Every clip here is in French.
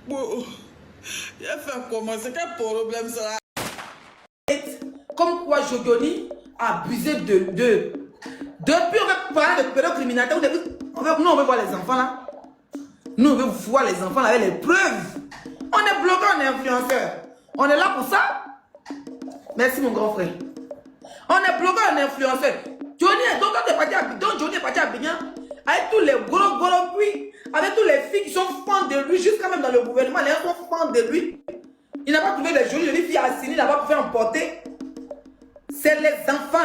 Il a fait comment? C'est quel problème ça? Comme quoi Johnny a abusé de. Depuis on veut parler de pédocriminalité, nous on veut voir les enfants là. Nous on veut voir les enfants là avec les preuves. On est bloqué, on est influenceur. On est là pour ça. Merci mon grand frère. On est bloqué, on est influenceur. Johnny est parti à Bignan avec tous les gros puits, avec tous les filles qui sont fans de lui, jusqu'à même dans le gouvernement, les gens sont fans de lui. Il n'a pas trouvé les jolies filles assignées là-bas pour faire emporter. C'est les enfants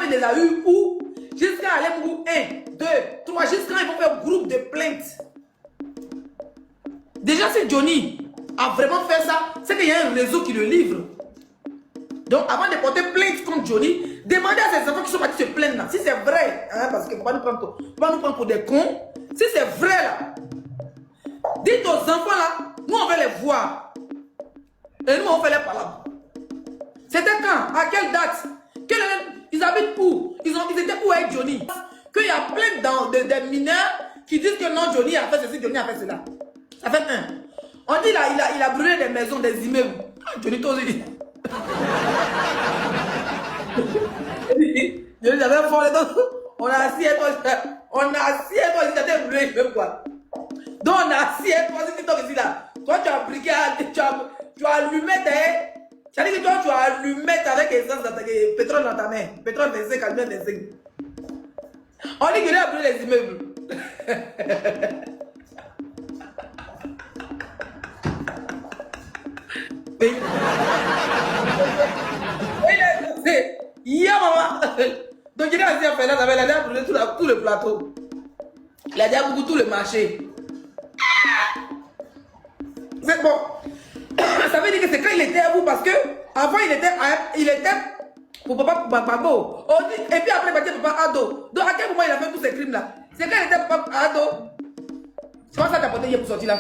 il les a eu où? Jusqu'à aller pour 1, 2, 3, jusqu'à ils vont faire un groupe de plaintes. Déjà si Johnny a vraiment fait ça, c'est qu'il y a un réseau qui le livre. Donc avant de porter plainte contre Johnny, demandez à ces enfants qui sont partis se plaindre là. Si c'est vrai, hein, parce qu'il ne faut pas nous prendre pour des cons. Si c'est vrai là, dites aux enfants là, nous on va les voir. Et nous on fait les palabres. C'était quand? À quelle date? Ils habitent où? Ils étaient où avec Johnny? Qu'il y a plein de mineurs qui disent que non, Johnny a fait ceci, Johnny a fait cela. Ça fait un. On dit là, il a brûlé des maisons, des immeubles. Johnny aussi. Johnny avait fort les dos. On a assis et toi, ici, t'as brûlé même quoi. Donc on a assis et toi, ici là. Toi tu as briqué, tu as allumé tes. Ça dit que toi, tu as allumé avec essence pétrole dans ta main. Pétrole 25, camion 25. On dit qu'il a brûlé les immeubles. Oui. Il y a maman. Donc il a dit à Fernand, il a brûlé tout le plateau. Il a dit à beaucoup tout le marché. C'est bon. Ça veut dire que c'est quand il était à vous parce que avant il était pour papa Babo. Et puis après il était papa Ado. Donc à quel moment il a fait tous ces crimes là? C'est quand il était papa Ado. C'est pas ça que t'as porté hier pour sortir là.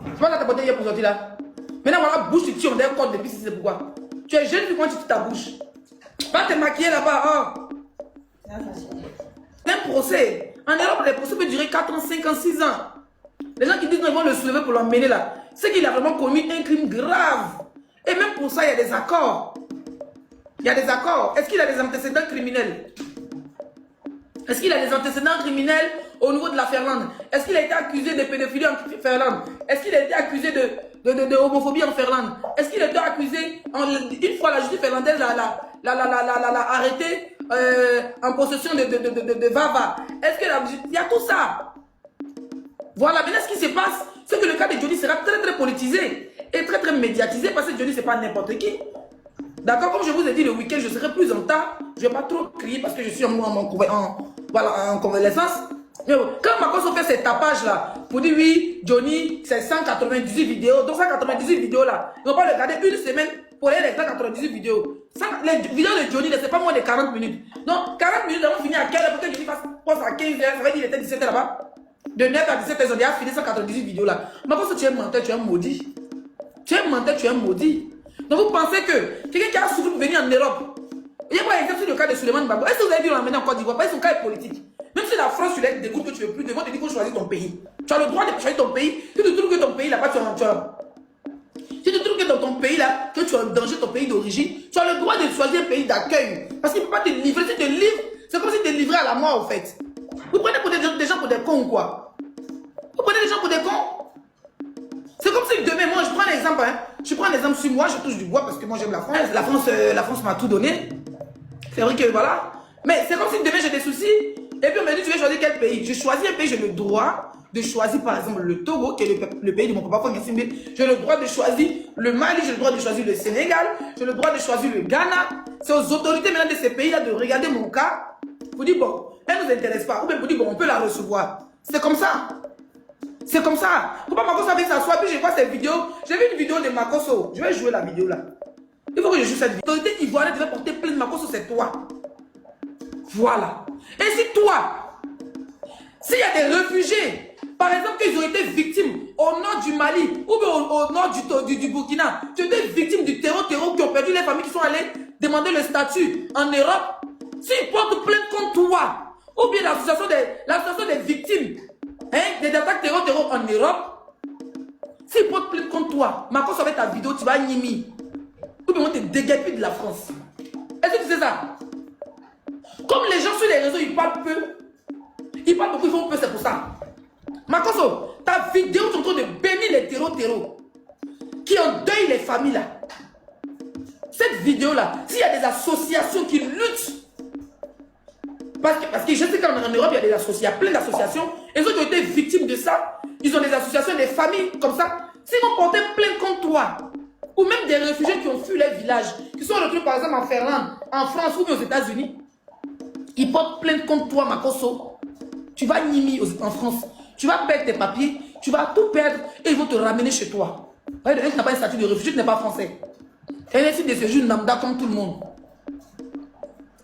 C'est pas ça que t'as porté hier pour sortir là. Maintenant voilà, bouche tu tires, on a un code de piste, c'est pourquoi. Tu es jeune, puis comment tu tires ta bouche? Va te maquiller là-bas. Hein? C'est un procès. En Europe, les procès peuvent durer 4 ans, 5 ans, 6 ans. Les gens qui disent qu'ils vont le soulever pour l'emmener là, c'est qu'il a vraiment commis un crime grave. Et même pour ça, il y a des accords. Il y a des accords. Est-ce qu'il a des antécédents criminels? Est-ce qu'il a des antécédents criminels au niveau de la Finlande? Est-ce qu'il a été accusé de pédophilie en Finlande? Est-ce qu'il a été accusé de homophobie en Finlande? Est-ce qu'il a été accusé, une fois la justice finlandaise l'a arrêté en possession de Vava? Est-ce qu'il y a tout ça? Voilà, maintenant ce qui se passe, c'est que le cas de Johnny sera très politisé et très médiatisé parce que Johnny c'est pas n'importe qui. D'accord, comme je vous ai dit le week-end, je serai plus en temps, je vais pas trop crier parce que je suis en convalescence. Mais quand Makosso fait ces tapages là, pour dire oui, Johnny, c'est 198 vidéos, donc 198 vidéos là, ils vont pas regarder une semaine pour aller les 198 vidéos. Les vidéos de Johnny, c'est pas moins de 40 minutes. Donc 40 minutes, on finit à quelle heure pour que Johnny fasse poste à 15 h, ça veut dire qu'il était 17 h là-bas. De 9 à 17 h, ils ont déjà fini 198 vidéos là. Makosso, tu es menteur, tu es un maudit. Tu es menteur, tu es un maudit. Donc vous pensez que quelqu'un qui a souffert pour venir en Europe, il y a pas exemple sur le cas de Souleymane Babo. Est-ce que vous avez vu l'emmener en Côte d'Ivoire? Parce que son cas est politique. Même si la France, tu l'aides, dégoûte que tu veux plus, devant te dire qu'il faut choisir ton pays. Tu as le droit de choisir ton pays. Si tu trouves que ton pays là-bas, tu es en tueur. Si tu trouves que dans ton pays là, que tu es en danger, ton pays d'origine, tu as le droit de choisir un pays d'accueil. Parce qu'il ne peut pas te livrer. Si tu te livres, c'est comme si tu te livrais à la mort en fait. Vous prenez pour des gens pour des cons ou quoi? Vous prenez des gens pour des cons? C'est comme si demain, moi je prends l'exemple, hein. Je prends l'exemple sur moi, je touche du bois parce que moi j'aime la France. La France m'a tout donné. C'est vrai que voilà. Mais c'est comme si demain j'ai des soucis. Et puis on m'a dit tu veux choisir quel pays? Je choisis un pays, j'ai le droit de choisir par exemple le Togo, qui est le pays de mon papa Fangé Simbe. J'ai le droit de choisir le Mali, j'ai le droit de choisir le Sénégal, j'ai le droit de choisir le Ghana. C'est aux autorités maintenant de ces pays-là de regarder mon cas. Vous dites bon, elle ne nous intéresse pas. Ou bien vous dites bon, on peut la recevoir. C'est comme ça. C'est comme ça. Pourquoi Makosso avec sa soie, puis je vois cette vidéo. J'ai vu une vidéo de Makosso. Je vais jouer la vidéo là. Il faut que je joue cette vidéo. L'autorité ivoirienne devait porter plainte. Makosso, c'est toi. Voilà. Et si toi, s'il y a des réfugiés, par exemple, qu'ils ont été victimes au nord du Mali ou au nord du Burkina, tu es victime du terreau qui ont perdu les familles qui sont allées demander le statut en Europe, s'ils portent plainte contre toi, ou bien l'association des victimes, hein, des attaques terror en Europe, S'ils portent plainte contre toi, Makosso avec ta vidéo, tu vas nimi. Ou bien on te déguerpit de la France. Est-ce que tu sais ça? Comme les gens sur les réseaux, ils parlent peu. Ils parlent beaucoup, ils font peu, c'est pour ça. Makosso, ta vidéo, tu es en train de bénir les terreaux qui endeuillent les familles là. Cette vidéo-là, s'il y a des associations qui luttent, parce que je sais qu'en Europe, il y a des associations, il y a plein d'associations, et ceux qui ont été victimes de ça, ils ont des associations, des familles comme ça. S'ils vont porter plainte contre toi, ou même des réfugiés qui ont fui leur village, qui sont retrouvés par exemple en Finlande, en France ou bien aux États-Unis, ils portent plainte contre toi, Makosso. Tu vas nimi en France, tu vas perdre tes papiers, tu vas tout perdre et ils vont te ramener chez toi. Tu n'as pas un statut de réfugié, tu n'es pas français. Et un titre de séjour lambda comme tout le monde.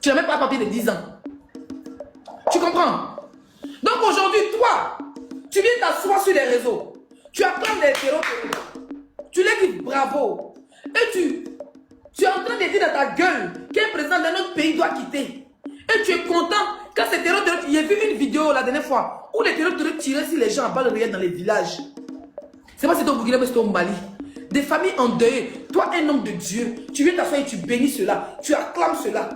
Tu n'as même pas un papier de 10 ans. Tu comprends? Donc aujourd'hui, toi, tu viens t'asseoir sur les réseaux. Tu acclames des terreaux. Tu les dis bravo. Et tu es en train de dire dans ta gueule qu'un président d'un autre pays doit quitter. Et tu es content quand ces terreaux. J'ai vu une vidéo la dernière fois où les terreaux tiraient sur les gens à balles réelles dans les villages. C'est pas si c'était au Burkina, mais c'était au Mali. Des familles endeuillées. Toi, un homme de Dieu, tu viens t'asseoir et tu bénis cela. Tu acclames cela.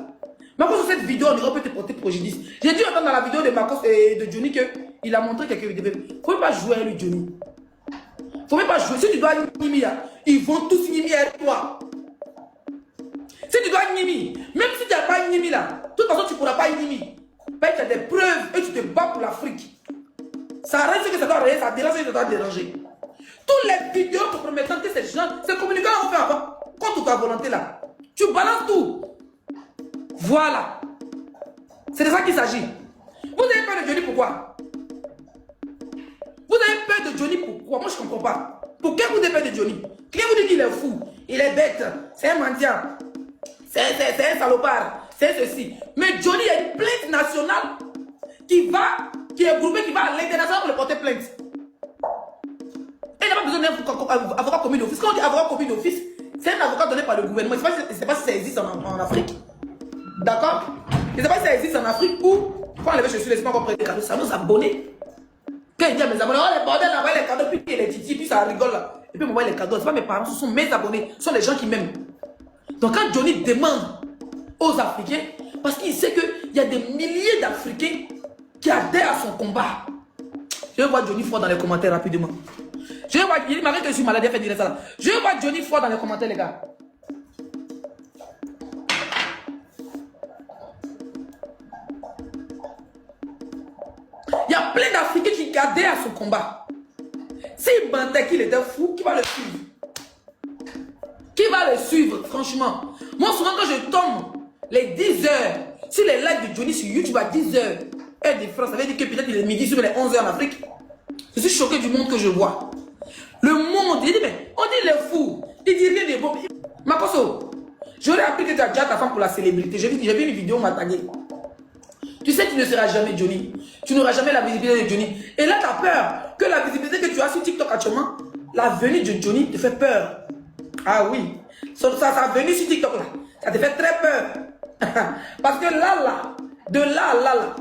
Makosso, cette vidéo en Europe peut te porter préjudice. J'ai dû entendre dans la vidéo de Makosso et de Johnny qu'il a montré quelques vidéos. Il ne faut même pas jouer avec lui, Johnny. Il ne faut même pas jouer. Si tu dois nimi, ils vont tous nimi avec toi. Si tu dois nimi, même si tu n'as pas nimi là, de toute façon tu ne pourras pas nimi. Parce que tu as des preuves et tu te bats pour l'Afrique. Ça reste ce que ça doit rester, ça dérange ce que ça doit déranger. Toutes les vidéos compromettant que ces gens, ces communicants ont fait avant, contre ta volonté là. Tu balances tout. Voilà. C'est de ça qu'il s'agit. Vous avez peur de Johnny pourquoi? Vous avez peur de Johnny pourquoi? Moi je ne comprends pas. Pourquoi vous avez peur de Johnny? Qui vous dit qu'il est fou? Il est bête. C'est un mendiant. C'est un salopard. C'est ceci. Mais Johnny a une plainte nationale qui est groupée, qui va à l'international pour le porter plainte. Et il n'a pas besoin d'un avocat commis d'office. Quand on dit avocat commis d'office, c'est un avocat donné par le gouvernement. Je ne sais pas si ça existe en Afrique. D'accord? Je ne sais pas si ça existe en Afrique ou quand on lève, je suis laissé pas comprendre les cadeaux. Ça nous abonnés. Quand il dit à mes abonnés, oh les bordels, envoie les cadeaux, puis les titi, puis ça rigole là. Et puis m'envoie les cadeaux. Ce pas mes parents, ce sont mes abonnés. Ce sont les gens qui m'aiment. Donc quand Johnny demande aux Africains, parce qu'il sait qu'il y a des milliers d'Africains qui adhèrent à son combat. Je vais voir Johnny fort dans les commentaires rapidement. Je vais voir, il m'arrête que je suis malade, il a fait dire ça là. Je vais voir Johnny fort dans les commentaires, les gars. Il y a plein d'Africains qui adhèrent à son combat. S'il mentait qu'il était fou, qui va le suivre? Qui va le suivre, franchement? Moi, souvent, quand je tombe les 10 heures sur les lives de Johnny sur YouTube à 10 heures, heure de France, ça veut dire que peut-être il est midi sur les 11 heures en Afrique. Je suis choqué du monde que je vois. Le monde, il dit, mais on dit les fous. Il dit rien de bon. Makosso, j'aurais appris que tu as déjà ta femme pour la célébrité. J'ai vu une vidéo, on m'a tagué. Tu sais que tu ne seras jamais Johnny. Tu n'auras jamais la visibilité de Johnny. Et là, tu as peur que la visibilité que tu as sur TikTok actuellement, la venue de Johnny te fait peur. Ah oui. Ça venue sur TikTok là, ça te fait très peur. Parce que là, de là à là,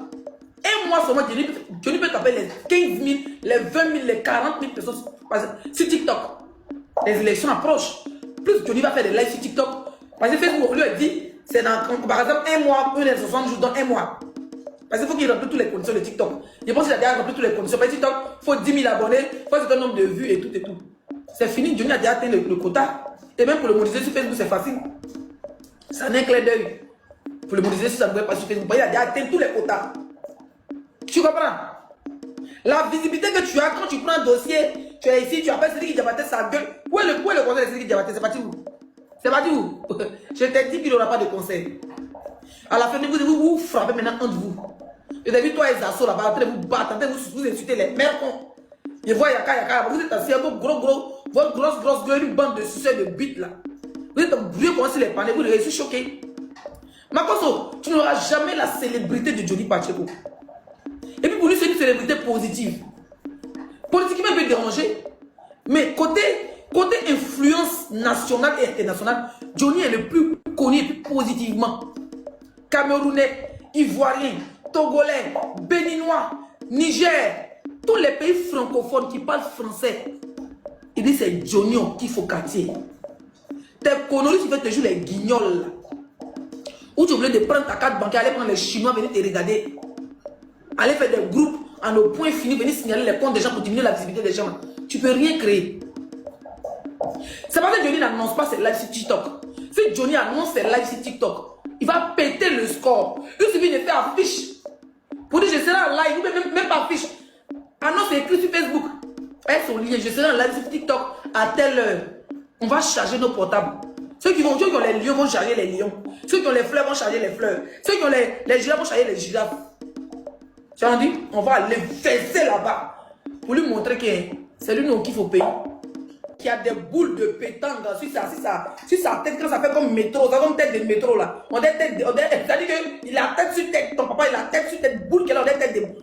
et moi seulement, Johnny peut taper les 15 000, les 20 000, les 40 000 personnes sur TikTok. Les élections approchent. Plus Johnny va faire des lives sur TikTok. Parce que Facebook lui a dit, c'est dans, par exemple, un mois, 60 jours dans un mois. Parce qu'il faut qu'il remplisse toutes les conditions de TikTok. Je pense qu'il a déjà rempli toutes les conditions. Parce que TikTok, il faut 10 000 abonnés, il faut un certain nombre de vues et tout et tout. C'est fini, Johnny a déjà atteint le quota. Et même pour le monétiser sur Facebook, c'est facile. Ça n'est un clin d'œil. Pour le monétiser, ça ne pouvait pas sur Facebook. Il a déjà atteint tous les quotas. Tu comprends? La visibilité que tu as quand tu prends un dossier, tu es ici, tu appelles Sidiki Diabaté, sa gueule. Où est le conseil de Sidiki Diabaté? C'est parti où? C'est parti où? Je t'ai dit qu'il n'y aura pas de conseil. À la fin, vous frappez maintenant entre vous. Vous avez vu toi et Zasso là-bas, en train de vous battre, en train de vous insulter les mères cons. Je vois Yaka, vous êtes assis, votre grosse gueule, une bande de suceurs de bites là. Vous êtes brûlés comme si les panneaux, vous êtes choqués. Makosso, tu n'auras jamais la célébrité de Johnny Pacheco. Et puis pour lui, c'est une célébrité positive. Politiquement, il peut déranger. Mais côté influence nationale et internationale, Johnny est le plus connu positivement. Camerounais, Ivoiriens, Togolais, Béninois, Niger, tous les pays francophones qui parlent français, Il dit c'est Johnny qu'il faut quartier. Tes conneries, tu fais toujours les guignols là. Ou tu voulais de prendre ta carte bancaire, aller prendre les Chinois, venir te regarder. Aller faire des groupes en au point fini, venir signaler les comptes des gens pour diminuer la visibilité des gens. Tu peux rien créer. C'est parce que Johnny n'annonce pas ses lives sur TikTok. Si Johnny annonce ses lives sur TikTok, il va péter le score. Il suffit de faire affiche. Pour dire je serai en live, ou même pas affiche. Annonce c'est écrit sur Facebook. Elles sont liées, je serai en live sur TikTok à telle heure. On va charger nos portables. Ceux qui ont les lions vont charger les lions. Ceux qui ont les fleurs vont charger les fleurs. Ceux qui ont les girafes vont charger les girafes. Tu as dit, on va aller fesser là-bas. Pour lui montrer que c'est lui qu'il faut payer. Qui a des boules de pétanque sur sa tête, quand ça fait comme métro, ça comme tête de métro là. C'est-à-dire qu'il a tête sur tête, ton papa il a tête sur tête, boule qu'elle a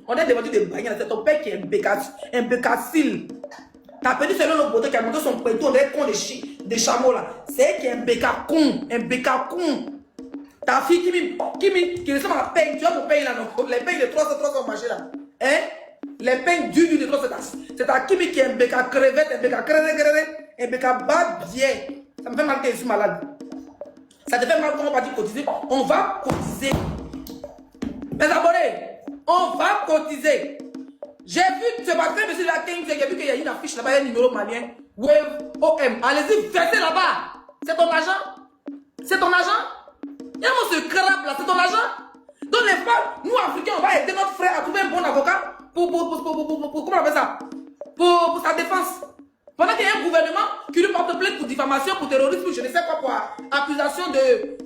on a des voitures de bagnole, c'est ton père qui est un bécassile. T'as perdu selon le beauté qui a monté son pétou, on est con des chameaux là. C'est elle qui est un béca con. Ta fille qui ressemble à la peigne, tu vois mon peigne là, non? Les peignes de 300 marché là. Hein? Les peignes du de 300, c'est ta Kimi qui est un béca crevette, un béca un béca bas bien. Ça me fait mal que je suis malade. Ça te fait mal quand on va dire cotiser. On va cotiser. Mes abonnés, on va cotiser. J'ai vu ce matin, monsieur Lakin, j'ai vu qu'il y a une affiche là-bas, il y a un numéro malien. Wave OM. Allez-y, versez là-bas. C'est ton argent. C'est ton argent. Il y a mon secret là, c'est ton argent. Donc les femmes, nous Africains, on va aider notre frère à trouver un bon avocat pour comment on appelle ça? Pour sa défense. Pendant qu'il y a un gouvernement qui lui porte plainte pour diffamation, pour terrorisme, je ne sais pas pour accusation de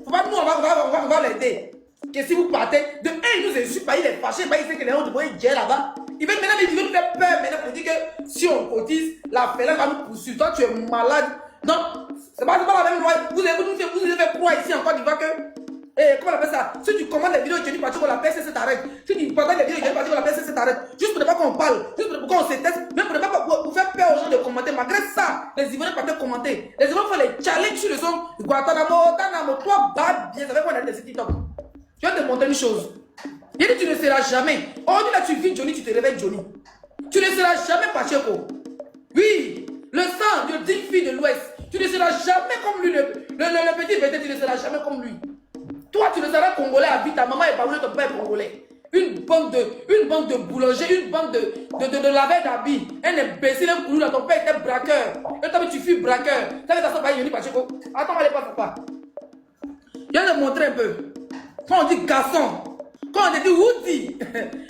faut pas nous, on va l'aider. Que si vous partez, de il nous insulte pas, il est fâché, il sait que les gens vont être là-bas. Il veut nous faire peur maintenant pour dire que si on cotise, la félin va nous poursuivre. Toi, tu es malade. Non, c'est pas la même loi. Vous avez fait croire ici en Côte d'Ivoire que. Comment on appelle ça? Si tu commandes les vidéos de Johnny Pacheco, la PSC t'arrête. Si tu partages les vidéos de Johnny Pacheco, la PSC t'arrête. Juste pour ne pas qu'on parle, juste pour qu'on se teste, même pour ne pas pour faire peur aux gens de commenter. Malgré ça, les Ivoiriens partent commenter. Les Ivoiriens font les challenges sur le son. Guantanamo, toi, bad bien. Ça fait qu'on a des TikTok. Je vais te montrer une chose. Il dit tu ne seras jamais. Aujourd'hui là tu vis Johnny, tu te réveilles Johnny. Tu ne seras jamais Pacheco. Oui, le sang de 10 filles de l'Ouest. Tu ne seras jamais comme lui. Le petit bébé, tu ne seras jamais comme lui. Toi, tu ne seras congolais à vie, ta maman est baoulée, ton père est congolais. Une banque de boulangers, une banque de laveurs d'habits. Un imbécile, un coulou là, ton père était braqueur. Et toi, tu fus braqueur. Ça veut dire ça, Johnny Pacheco. Attends, allez pas, papa. Je vais te montrer un peu. Quand on dit garçon, quand on te dit Woody,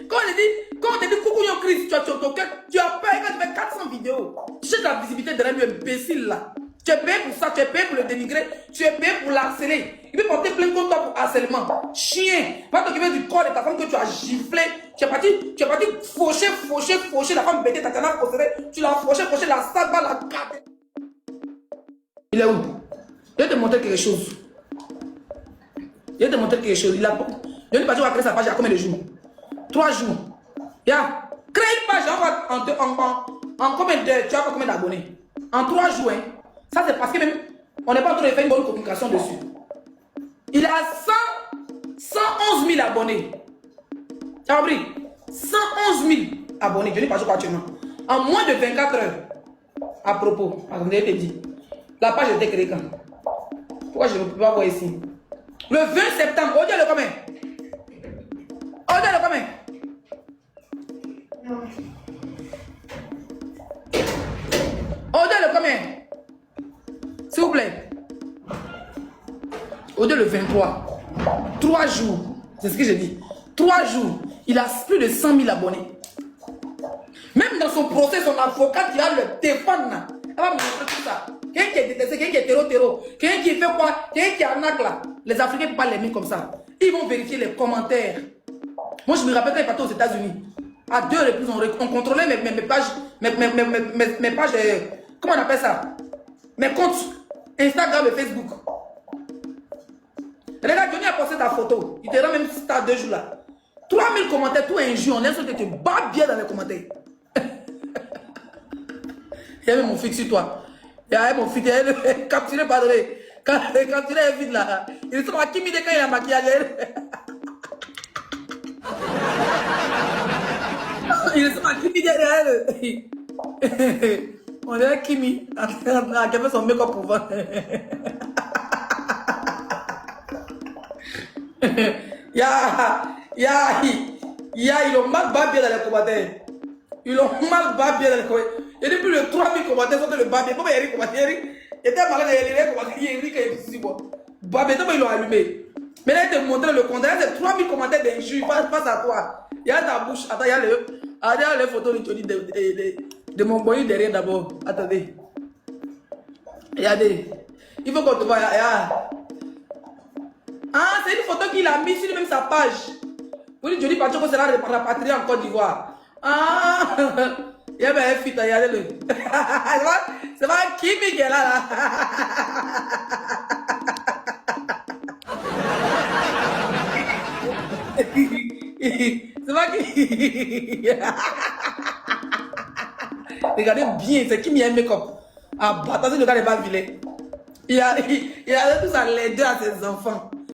quand on te dit Coucou Chris, tu as peur quand tu fais 400 vidéos. Tu cherches la visibilité de l'un imbécile là. Tu es payé pour ça, tu es payé pour le dénigrer, tu es payé pour l'harceler. Il peut porter plainte contre toi pour harcèlement. Chien, va t'occuper du corps de ta femme que tu as giflé. Tu es parti faucher la femme bêtée, tu as possédé, tu l'as fauché, la salle va la garder. Il est où? Je vais te montrer quelque chose. Il a Johnny Pacheco a créé sa page il y a combien de jours? 3 jours. Il a créé une page en combien de... Tu as combien d'abonnés? En 3 jours. Hein? Ça c'est parce que même on n'est pas en train de faire une bonne communication dessus. Il a 111 000 abonnés. Tu as compris? 111 000 abonnés. Johnny Pacheco actuellement. En moins de 24 heures. À propos, comme je t'ai dit, la page était créée quand? Pourquoi je ne peux pas voir ici? Le 20 septembre, on dit le combien? On dit le combien? On dit le combien? S'il vous plaît. On dit le 23. 3 jours. C'est ce que j'ai dit. 3 jours. Il a plus de 100 000 abonnés. Même dans son procès, son avocat qui a le téléphone là. Elle va me montrer tout ça. Quelqu'un qui est détesté, quelqu'un qui est terreau. Quelqu'un qui fait quoi? Quelqu'un qui arnaque là. Les Africains ne peuvent pas l'aimer comme ça. Ils vont vérifier les commentaires. Moi, je me rappelle quand il partait aux États-Unis. À 2 reprises, on contrôlait mes pages. Mes pages. Comment on appelle ça? Mes comptes Instagram et Facebook. Regarde, Johnny a posté ta photo. Il te rend même si tu as 2 jours là. 3000 commentaires, tout injure. On insulte que tu bats bien dans les commentaires. Il y a même mon fils sur toi. Il y a mon fils, il est capturé par le. Capturé est vide là. Il est à Kimi quand il a maquillage. Il est à Kimi derrière. On dirait Kimi, qui a fait son make-up pour voir. Ils ont mal barbier dans les commentaires. Ils ont mal barbier dans les commentaires. Et depuis le 3000 commentaires, sont le barbier. Comment il y a commentaires? Il était malade, il y a des commentaires. Il y a barbier, ils l'ont allumé. Mais là, ils te montrent le contraire. C'est 3000 commentaires d'injures face à toi. Il y a ta bouche. Attends, il y a les photos de mon boy derrière d'abord. Attendez. Regardez. Il faut qu'on te voie. Ah, c'est une photo qu'il a mise sur même sa page. Vous dites, Johnny Pacho sera rapatrié en Côte d'Ivoire. Ah, il y a un fit, regardez-le. C'est pas Kimi qui est là. C'est pas qui. Regardez bien, c'est Kimi a un make-up. Ah, bah, attention, le gars n'est pas vilain. Il a tout ça, les deux à ses enfants.